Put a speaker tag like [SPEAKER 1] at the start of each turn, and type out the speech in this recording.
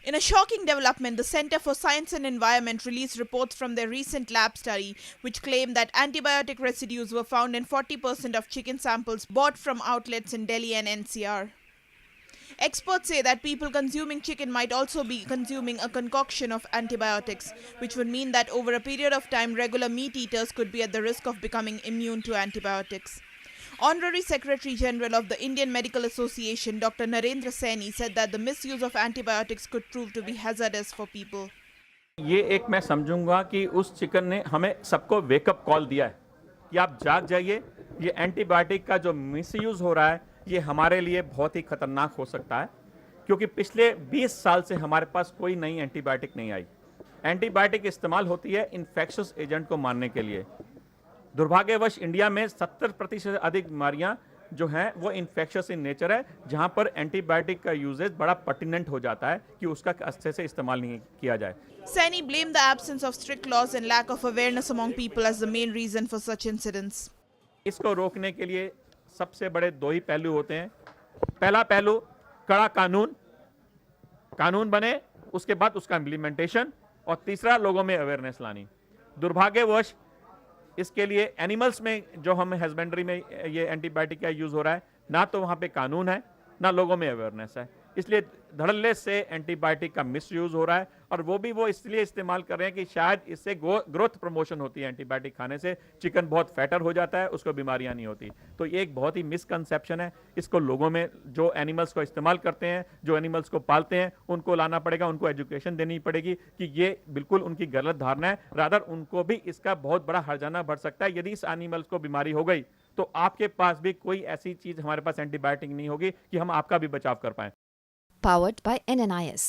[SPEAKER 1] In a shocking development, the Center for Science and Environment released reports from their recent lab study which claimed that antibiotic residues were found in 40% of chicken samples bought from outlets in Delhi and NCR. Experts say that people consuming chicken might also be consuming a concoction of antibiotics, which would mean that over a period of time, regular meat eaters could be at the risk of becoming immune to antibiotics. Honorary Secretary General of the Indian Medical Association, Dr. Narendra Saini, said that the misuse of antibiotics could prove to be hazardous for people.
[SPEAKER 2] ये एक मैं समझूंगा कि उस chicken ने हमें सबको wake up call दिया है कि आप जाग जाइए, ये एंटीबायोटिक का जो मिसयूज हो रहा है ये हमारे लिए बहुत ही खतरनाक हो सकता है, क्योंकि पिछले 20 साल से हमारे पास कोई नई एंटीबायोटिक नहीं आई। एंटीबायोटिक इस्तेमाल होती है इन्फेक्शियस एजेंट को मारने के लिए। दुर्भाग्यवश इंडिया में 70% से अधिक बीमारियां जो हैं वो इन्फेक्शियस इन नेचर है, जहां पर एंटीबायोटिक का यूजेज बड़ा पर्टिनेंट हो जाता है कि उसका अच्छे से इस्तेमाल नहीं किया जाए।
[SPEAKER 1] Saini blamed the absence of strict laws and lack of awareness among people as the main reason for such incidents.
[SPEAKER 2] इसको रोकने के लिए सबसे बड़े दो ही पहलू होते हैं। पहला पहलू कड़ा कानून, कानून बने, उसके बाद उसका इम्प्लीमेंटेशन, और तीसरा लोगों में अवेयरनेस लानी। दुर्भाग्यवश इसके लिए एनिमल्स में जो हम हस्बेंड्री में ये एंटीबायोटिक का यूज हो रहा है, ना तो वहां पे कानून है ना लोगों में अवेयरनेस है, इसलिए धड़ल्ले से एंटीबायोटिक का मिसयूज हो रहा है। और वो भी वो इसलिए इस्तेमाल कर रहे हैं कि शायद इससे ग्रोथ प्रमोशन होती है, एंटीबायोटिक खाने से चिकन बहुत फैटर हो जाता है, उसको बीमारियां नहीं होती। तो ये एक बहुत ही मिसकंसेप्शन है, इसको लोगों में जो एनिमल्स को इस्तेमाल करते हैं, जो एनिमल्स को पालते हैं, उनको लाना पड़ेगा, उनको एजुकेशन देनी पड़ेगी कि ये बिल्कुल उनकी गलत धारणा है। रादर उनको भी इसका बहुत बड़ा हर्जाना बढ़ सकता है। यदि इस एनिमल्स को बीमारी हो गई तो आपके पास भी कोई ऐसी चीज, हमारे पास एंटीबायोटिक नहीं होगी कि हम आपका भी बचाव कर पाए।
[SPEAKER 3] Powered by NNIS.